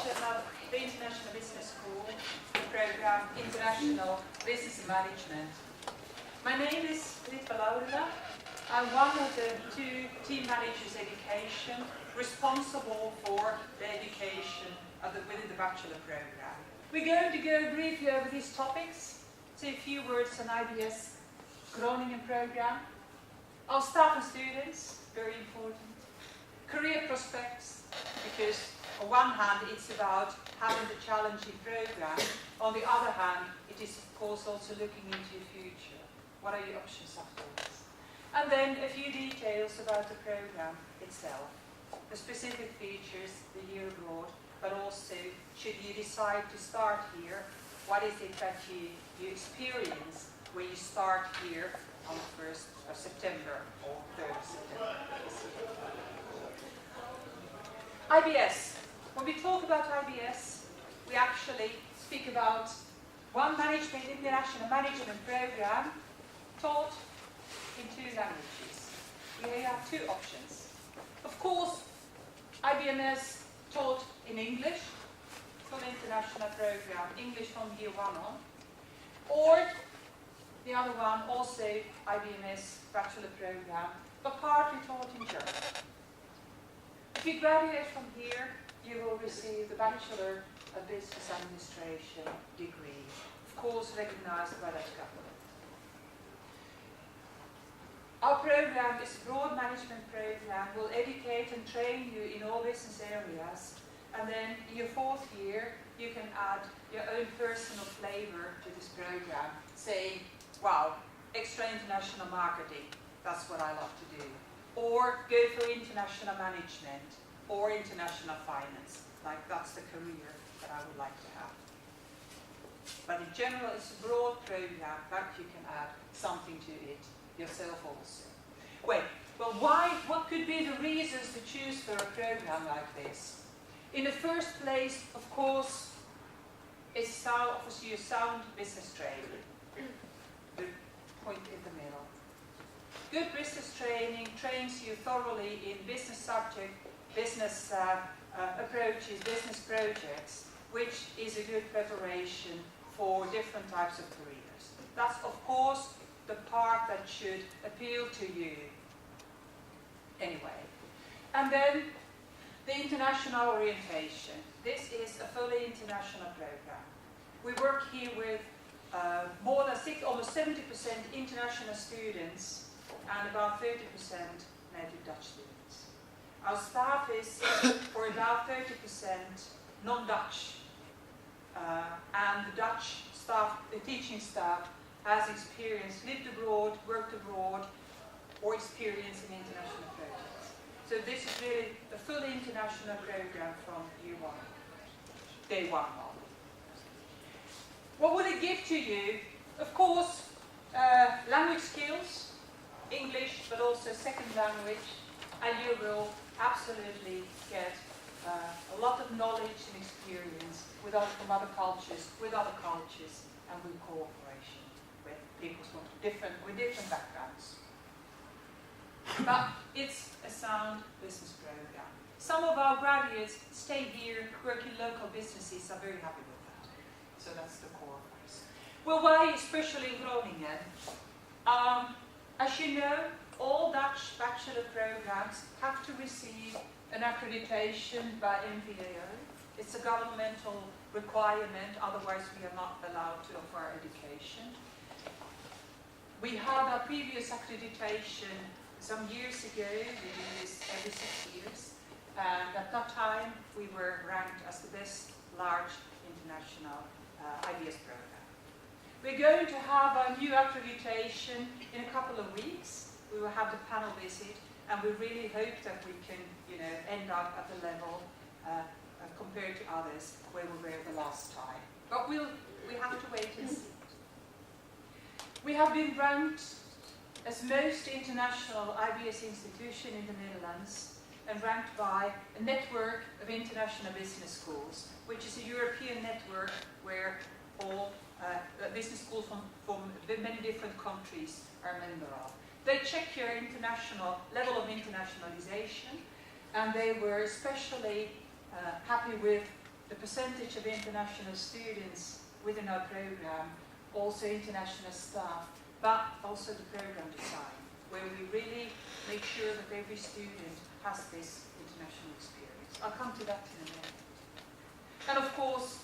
the International Business School, the program International Business and Management. My name is Ritva Laurila. I'm one of the two team managers education responsible for the education within the bachelor program. We're going to go briefly over these topics, say a few words on IBS Groningen program, our staff and students, very important, career prospects, because on one hand it's about having the challenging program, on the other hand it is of course also looking into your future. What are your options afterwards? And then a few details about the program itself, the specific features, the year abroad, but also should you decide to start here, what is it that you experience when you start here on the 1st of September or 3rd of September. IBS. When we talk about IBS, we actually speak about one international management program taught in 2 languages. We have 2 options. Of course, IBMS taught in English, full international program, English from year 1 on, or the other one, also IBMS bachelor program, but partly taught in German. If you graduate from here, you will receive the Bachelor of Business Administration degree, of course recognized by that government. Our program is a broad management program, will educate and train you in all business areas, and then in your 4th year you can add your own personal flavor to this program, saying, wow, extra international marketing, that's what I love to do. Or go for international management, or international finance, like that's the career that I would like to have. But in general, it's a broad program, but you can add something to it yourself also. Well, what could be the reasons to choose for a program like this? In the first place, of course, it offers you sound business training. The point in the middle. Good business training trains you thoroughly in business subject, business approaches, business projects, which is a good preparation for different types of careers. That's, of course, the part that should appeal to you anyway. And then the international orientation. This is a fully international program. We work here with more than almost 70% international students and about 30% native Dutch students. Our staff is for about 30% non-Dutch, and the Dutch staff, the teaching staff, has experience, lived abroad, worked abroad, or experience in international projects. So this is really a fully international program from year 1, day 1 on. What will it give to you? Of course, language skills, English, but also second language, and you will absolutely get a lot of knowledge and experience from other cultures, and with cooperation with people with different backgrounds. But it's a sound business program. Some of our graduates stay here, work in local businesses, are very happy with that. So that's the core of us. Well, why especially Groningen? As you know, all Dutch bachelor programs have to receive an accreditation by MVAO. It's a governmental requirement, otherwise we are not allowed to offer our education. We had our previous accreditation some years ago. We do this every 6 years, and at that time we were ranked as the best large international IBS program. We're going to have a new accreditation in a couple of weeks. We will have the panel visit, and we really hope that we can, end up at the level compared to others where we were the last time. But we have to wait and see. We have been ranked as most international IBS institution in the Netherlands, and ranked by a network of international business schools, which is a European network where all business schools from many different countries are a member of. They check your international level of internationalization, and they were especially happy with the percentage of international students within our program, also international staff, but also the program design, where we really make sure that every student has this international experience. I'll come to that in a minute. And of course,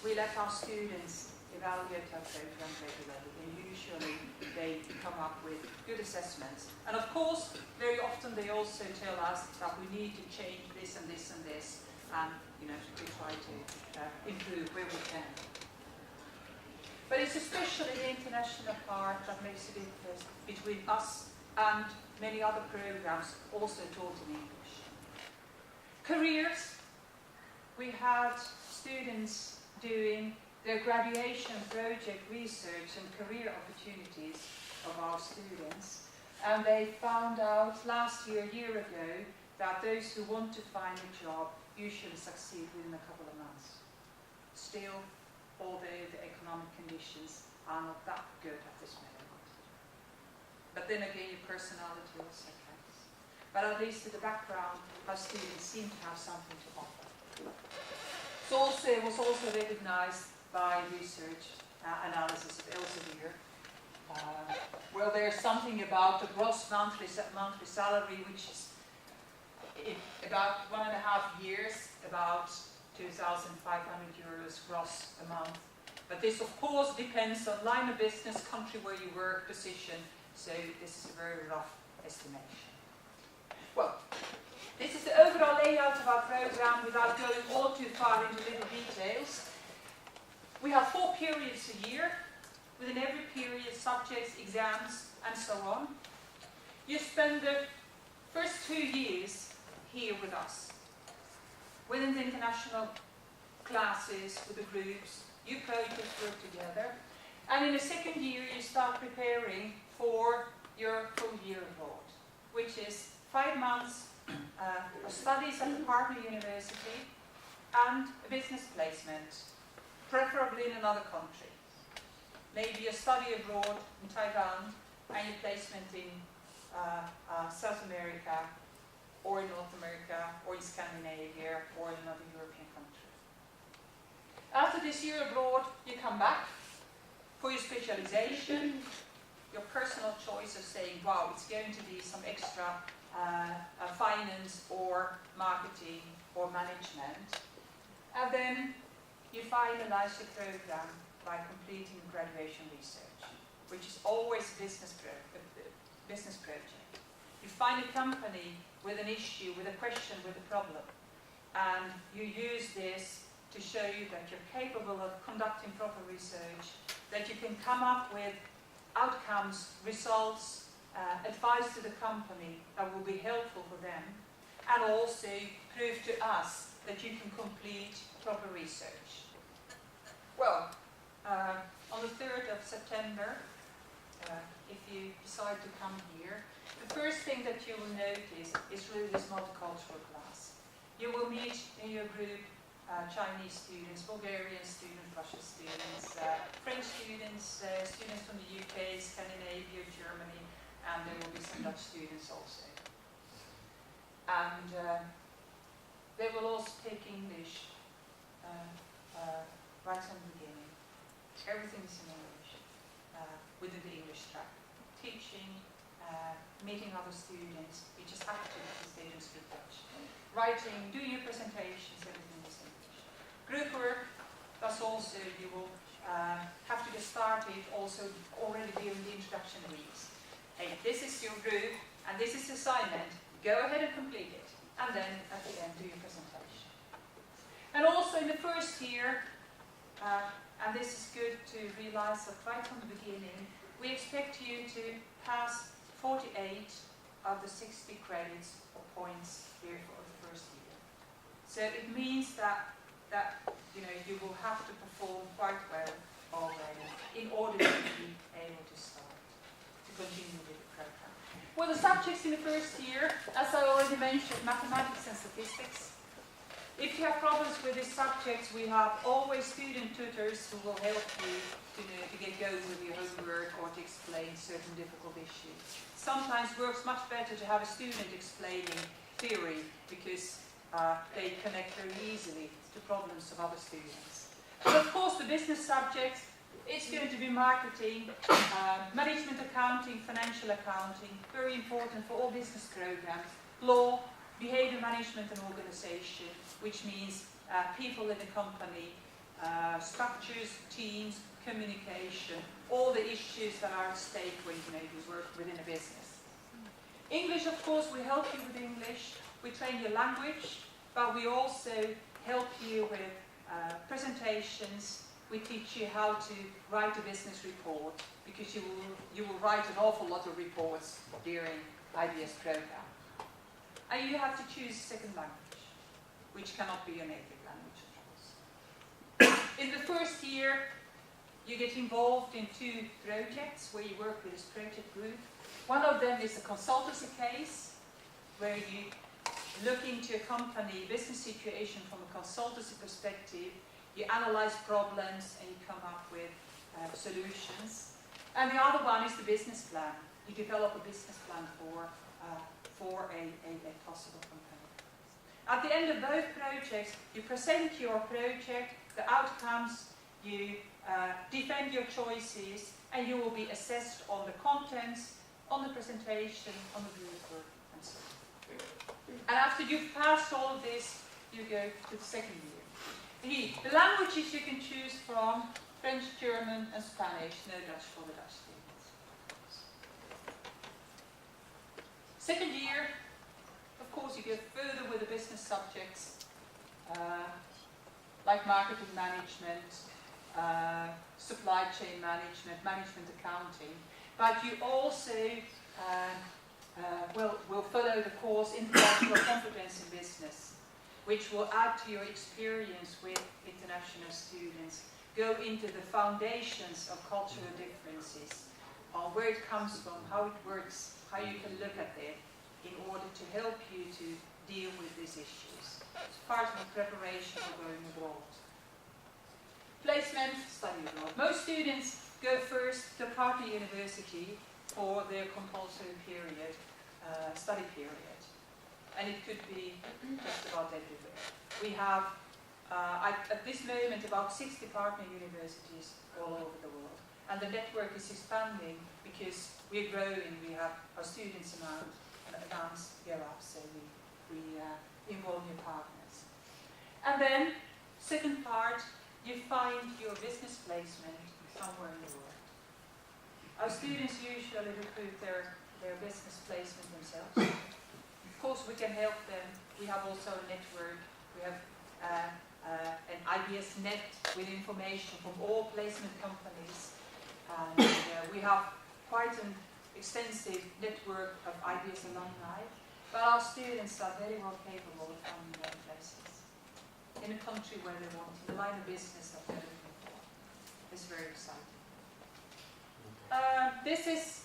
we let our students evaluate our program regularly, and usually they come up with good assessments. And of course, very often they also tell us that we need to change this and this and this, and we try to improve where we can. But it's especially the international part that makes a difference between us and many other programs also taught in English. Careers. We had students doing their graduation project research and career opportunities of our students, and they found out last year, a year ago, that those who want to find a job usually succeed within a couple of months. Still, although the economic conditions are not that good at this moment. But then again, your personality also counts. But at least in the background, our students seem to have something to offer. It was also recognized by research analysis of Elsevier. Well, there's something about the gross monthly salary, which is in about 1.5 years, about 2,500 euros gross a month. But this, of course, depends on line of business, country where you work, position. So this is a very rough estimation. Well, this is the overall layout of our program without going all too far into little details. We have 4 periods a year. Within every period, subjects, exams, and so on. You spend the first 2 years here with us. Within the international classes, with the groups, you projects work together. And in the second year, you start preparing for your full year abroad, which is 5 months of studies at the partner university and a business placement, preferably in another country. Maybe a study abroad in Taiwan and your placement in South America, or in North America, or in Scandinavia, or in another European country. After this year abroad, you come back for your specialization, your personal choice of saying, wow, it's going to be some extra finance or marketing or management. And then you finalize your program by completing graduation research, which is always a business project. You find a company with an issue, with a question, with a problem, and you use this to show you that you're capable of conducting proper research, that you can come up with outcomes, results, advice to the company that will be helpful for them, and also prove to us that you can complete proper research. Well, on the 3rd of September, if you decide to come here, the first thing that you will notice is really this multicultural class. You will meet in your group Chinese students, Bulgarian students, Russian students, French students, students from the UK, Scandinavia, Germany, and there will be some Dutch students also. And they will all speak English right from the beginning. Everything is in English, within the English track. Teaching, meeting other students, you just have to because they don't speak Dutch. Writing, doing your presentations, everything is English. Group work, that's also, you will have to get started also already during the introduction weeks. Hey, this is your group, and this is the assignment. Go ahead and complete it. And then, at the end, do your presentation. And also in the first year, and this is good to realize that right from the beginning, we expect you to pass 48 of the 60 credits or points here for the first year. So it means that you will have to perform quite well already in order to be able to start, to continue with the program. Well, the subjects in the first year, as I already mentioned, mathematics and statistics. If you have problems with these subjects, we have always student tutors who will help you to get going with your homework or to explain certain difficult issues. Sometimes it works much better to have a student explaining theory because they connect very easily to problems of other students. But of course the business subjects, it's going to be marketing, management accounting, financial accounting, very important for all business programs, law, behavior management and organization, which means people in the company, structures, teams, communication, all the issues that are at stake when you work within a business. English, of course, we help you with English, we train your language, but we also help you with presentations. We teach you how to write a business report, because you will write an awful lot of reports during IBS program. And you have to choose a second language, which cannot be your native language, of course. In the first year, you get involved in 2 projects where you work with this project group. One of them is a consultancy case, where you look into a company business situation from a consultancy perspective. You analyze problems and you come up with solutions. And the other one is the business plan. You develop a business plan for a possible company. At the end of both projects, you present your project, the outcomes, you defend your choices, and you will be assessed on the contents, on the presentation, on the group work, and so on. And after you've passed all of this, you go to the second year. The languages you can choose from: French, German, and Spanish. No Dutch for the Dutch students. Second year, of course, you go further with the business subjects, like marketing management, supply chain management, management accounting. But you also will follow the course Intellectual Competence in Business, which will add to your experience with international students. Go into the foundations of cultural differences, on where it comes from, how it works, how you can look at it, in order to help you to deal with these issues. It's part of the preparation for going abroad. Placement, study abroad. Most students go first to a partner university for their compulsory period, study period. And it could be just about everywhere. We have, at this moment, about 60 partner universities all over the world. And the network is expanding because we're growing. We have our students amounts go up, so we involve new partners. And then, second part, you find your business placement somewhere in the world. Our students usually recruit their business placement themselves. Of course, we can help them. We have also a network. We have an IBS net with information from all placement companies. And we have quite an extensive network of IBS alumni. But our students are very well capable of finding their places in a country where they want, in the line of business that they're looking for. It's very exciting. This is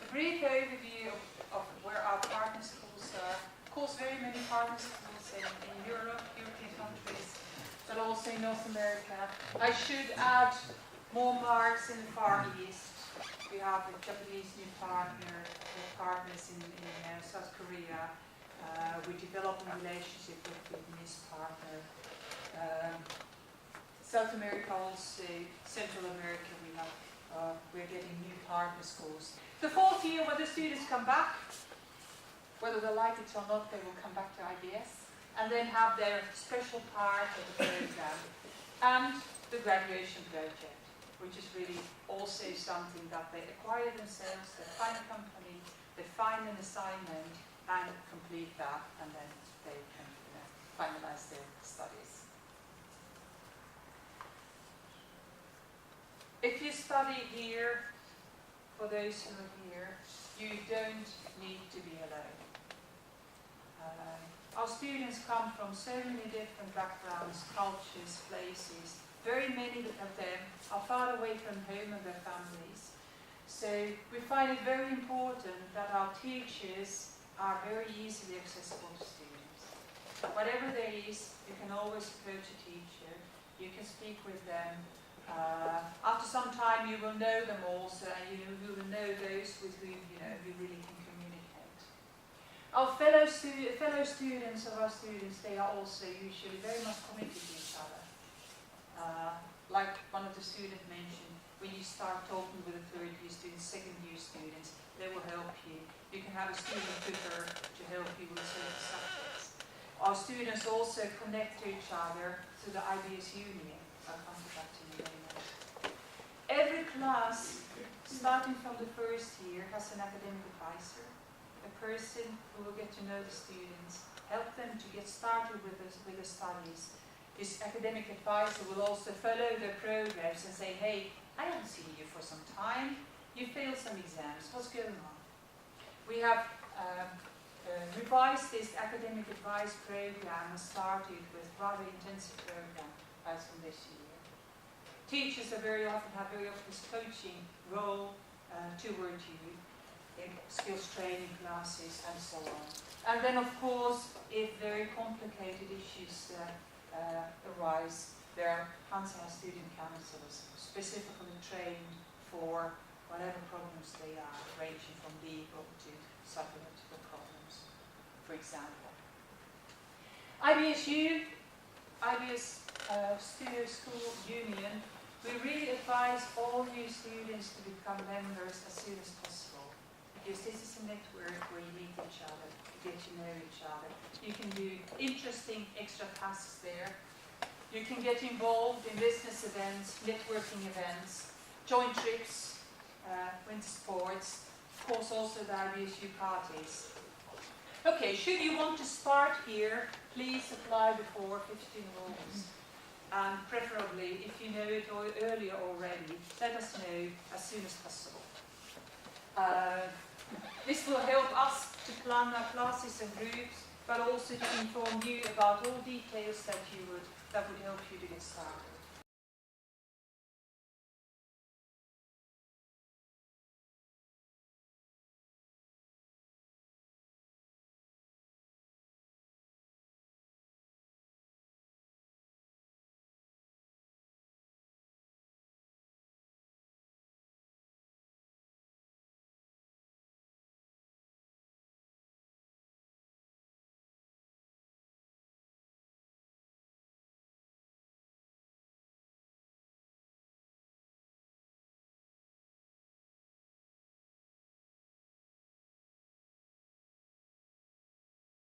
a brief overview of where our partner schools are. Of course, very many partner schools in Europe, European countries, but also in North America. I should add more marks in the Far East. We have a Japanese new partner, we have partners in South Korea. We develop a relationship with a Vietnamese partner. South America also, Central America, we're getting new partner schools. The fourth year, when the students come back, whether they like it or not, they will come back to IBS and then have their special part of the program and the graduation project, which is really also something that they acquire themselves, they find a company, they find an assignment and complete that, and then they can finalize their studies. If you study here, for those who are here, you don't need to be alone. Our students come from so many different backgrounds, cultures, places. Very many of them are far away from home and their families. So we find it very important that our teachers are very easily accessible to students. Whatever there is, you can always approach a teacher. You can speak with them. After some time, you will know them also, and you will know those with whom you really can communicate. Our fellow students of our students, they are also usually very much committed to each other. Like one of the students mentioned, when you start talking with the third year students, second year students, they will help you. You can have a student tutor to help you with certain subjects. Our students also connect to each other through the IBS union. I'll come to that in a minute. Every class, starting from the first year, has an academic advisor. A person who will get to know the students, help them to get started with the studies. This academic advisor will also follow their progress and say, hey, I haven't seen you for some time. You failed some exams. What's going on? We have revised this academic advice program and started with rather intensive program as from this year. Teachers are very often this coaching role towards you in skills training classes and so on. And then of course, if very complicated issues arise, there Hanze has student counselors specifically trained for whatever problems they are, ranging from legal to psychological problems, for example. IBS Studio School Union, we really advise all new students to become members as soon as possible, because this is a network where you meet each other, you get to know each other. You can do interesting extra tasks there. You can get involved in business events, networking events, joint trips, winter sports, of course also the IBSU parties. Okay, should you want to start here, please apply before 15 August. And preferably, if you know it earlier already, let us know as soon as possible. This will help us to plan our classes and groups, but also to inform you about all details that would help you to get started.